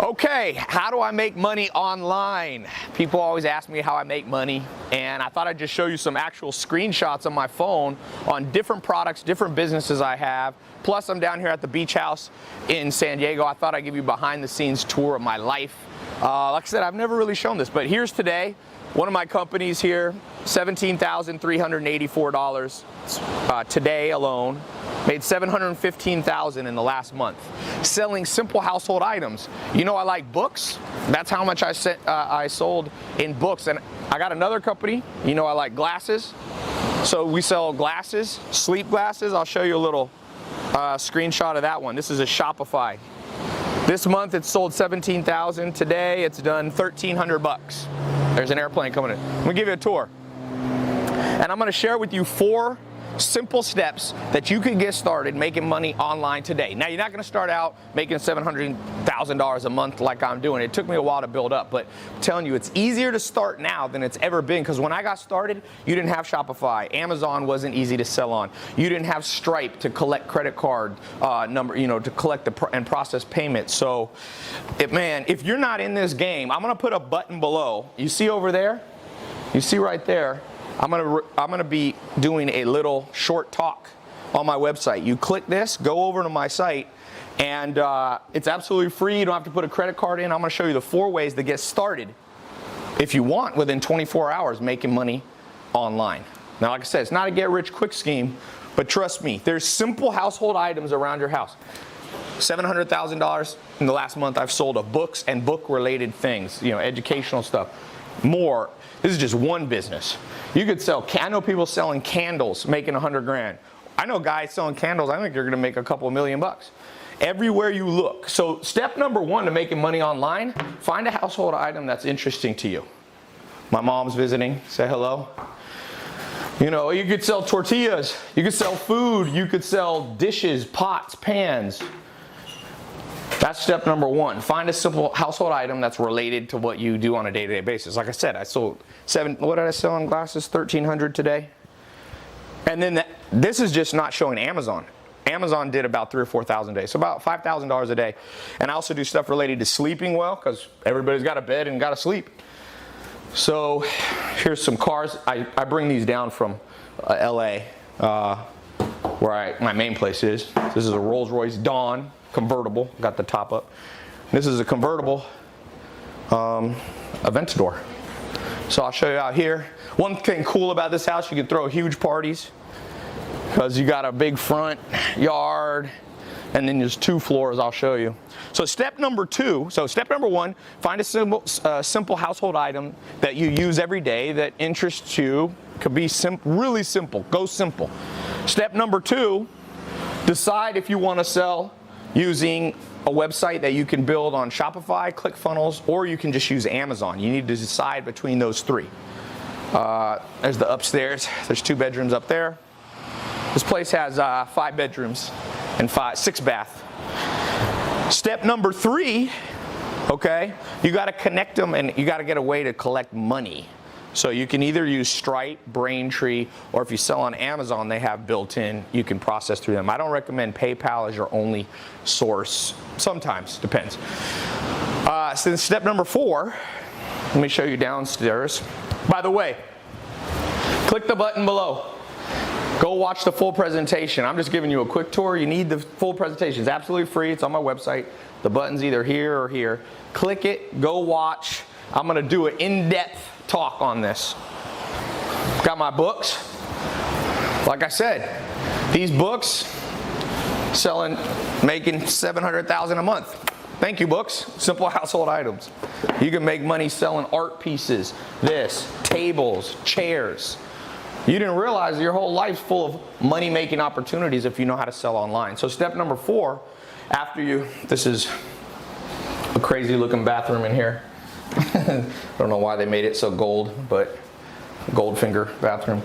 Okay, how do I make money online? People always ask me how I make money, and I thought I'd just show you some actual screenshots on my phone on different products, different businesses I have. Plus, I'm down here at the beach house in San Diego. I thought I'd give you a behind the scenes tour of my life. Like I said, I've never really shown this, but here's today. One of my companies here, $17,384 today alone. Made $715,000 in the last month selling simple household items. You know, I like books. That's how much I sold in books. And I got another company. You know, I like glasses. So we sell glasses, sleep glasses. I'll show you a little screenshot of that one. This is a Shopify. This month it sold $17,000. Today it's done 1,300 bucks. There's an airplane coming in. I'm gonna give you a tour. And I'm gonna share with you 4 simple steps that you can get started making money online today. Now, you're not going to start out making $700,000 a month like I'm doing. It took me a while to build up, but I'm telling you, it's easier to start now than it's ever been, because when I got started, you didn't have Shopify. Amazon wasn't easy to sell on. You didn't have Stripe to collect credit card number, to collect and process payments. So, man, if you're not in this game, I'm going to put a button below. You see over there? You see right there? I'm gonna be doing a little short talk on my website. You click this, go over to my site, and it's absolutely free. You don't have to put a credit card in. I'm gonna show you the 4 ways to get started, if you want, within 24 hours making money online. Now, like I said, it's not a get-rich-quick scheme, but trust me, there's simple household items around your house. $700,000 in the last month I've sold of books and book-related things, educational stuff. More. This is just one business. You could sell, I know people selling candles, making 100 grand. I know guys selling candles, I think they're gonna make a couple $1,000,000 bucks. Everywhere you look. So step number 1 to making money online, find a household item that's interesting to you. My mom's visiting, say hello. You could sell tortillas, you could sell food, you could sell dishes, pots, pans. That's step number 1. Find a simple household item that's related to what you do on a day-to-day basis. Like I said, I sold what did I sell in glasses? 1,300 today. And then this is just not showing Amazon. Amazon did about $3,000 or $4,000 a day, so about $5,000 a day. And I also do stuff related to sleeping well, because everybody's got a bed and got to sleep. So here's some cars. I bring these down from LA, where my main place is. This is a Rolls-Royce Dawn convertible, got the top up. This is a convertible Aventador. So I'll show you out here. One thing cool about this house, you can throw huge parties because you got a big front yard, and then there's 2 floors. I'll show you. So step number 2, step number 1, find a simple household item that you use every day that interests you. Could be really simple. Go simple. Step number 2, decide if you want to sell using a website that you can build on Shopify, ClickFunnels, or you can just use Amazon. You need to decide between those 3. There's the upstairs. There's 2 bedrooms up there. This place has 5 bedrooms and 6 bath. Step number 3, okay, you got to connect them, and you got to get a way to collect money. So you can either use Stripe, Braintree, or if you sell on Amazon, they have built-in, you can process through them. I don't recommend PayPal as your only source. Sometimes, depends. So step number 4, let me show you downstairs. By the way, click the button below. Go watch the full presentation. I'm just giving you a quick tour. You need the full presentation. It's absolutely free. It's on my website. The button's either here or here. Click it, go watch. I'm gonna do an in-depth talk on this. Got my books. Like I said, these books making $700,000 a month. Thank you, books. Simple household items. You can make money selling art pieces, tables, chairs. You didn't realize your whole life's full of money-making opportunities if you know how to sell online. So step number 4, this is a crazy looking bathroom in here. I don't know why they made it so gold, but Goldfinger bathroom.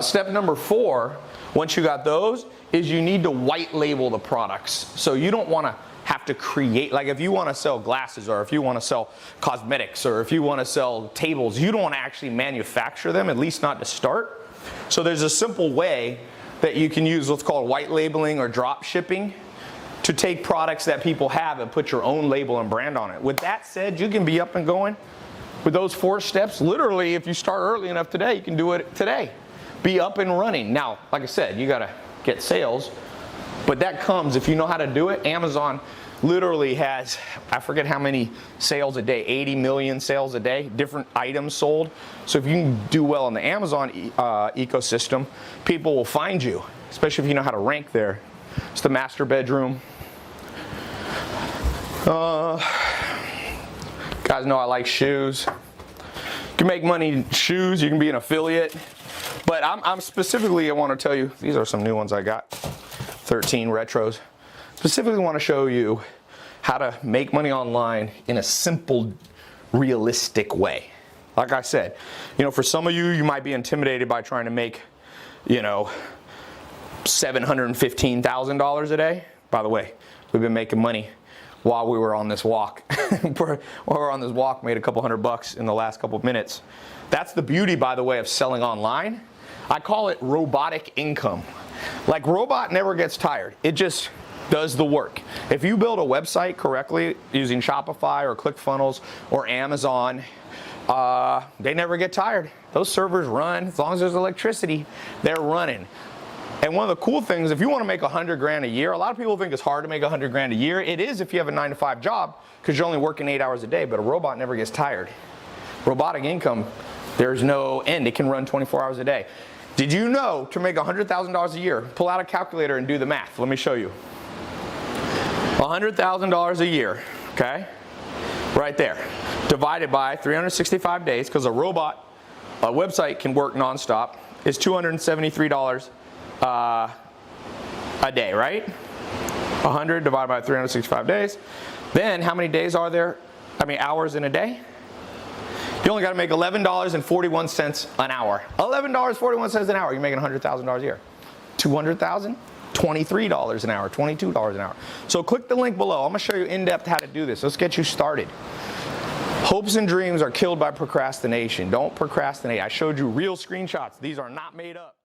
Step number 4, once you got those, is you need to white label the products. So you don't want to have to create, like if you want to sell glasses, or if you want to sell cosmetics, or if you want to sell tables, you don't want to actually manufacture them, at least not to start. So there's a simple way that you can use what's called white labeling or drop shipping. to take products that people have and put your own label and brand on it. With that said, you can be up and going with those 4 steps. Literally, if you start early enough today, you can do it today. Be up and running. Now, like I said, you gotta get sales, but that comes if you know how to do it. Amazon literally has, I forget how many sales a day, 80 million sales a day, different items sold. So if you can do well in the Amazon ecosystem, people will find you, especially if you know how to rank there. It's the master bedroom. Guys know I like shoes. You can make money in shoes, you can be an affiliate. But I'm specifically, I want to tell you, these are some new ones I got, 13 retros. Specifically want to show you how to make money online in a simple, realistic way. Like I said, for some of you, you might be intimidated by trying to make, $715,000 a day. By the way, we've been making money while we were on this walk. While we were on this walk, made a couple $100 in the last couple of minutes. That's the beauty, by the way, of selling online. I call it robotic income. Like, robot never gets tired. It just does the work. If you build a website correctly using Shopify or ClickFunnels or Amazon, they never get tired. Those servers run. As long as there's electricity, they're running. And one of the cool things, if you want to make 100 grand a year, a lot of people think it's hard to make 100 grand a year. It is if you have a 9-to-5 job, because you're only working 8 hours a day, but a robot never gets tired. Robotic income, there's no end. It can run 24 hours a day. Did you know to make $100,000 a year, pull out a calculator and do the math. Let me show you. $100,000 a year, okay? Right there. Divided by 365 days, because a website can work nonstop, is $273 a day, right? 100 divided by 365 days. Then how many days are there? Hours in a day? You only got to make $11.41 an hour. $11.41 an hour. You're making $100,000 a year. 200,000? $23 an hour, $22 an hour. So click the link below. I'm going to show you in depth how to do this. Let's get you started. Hopes and dreams are killed by procrastination. Don't procrastinate. I showed you real screenshots. These are not made up.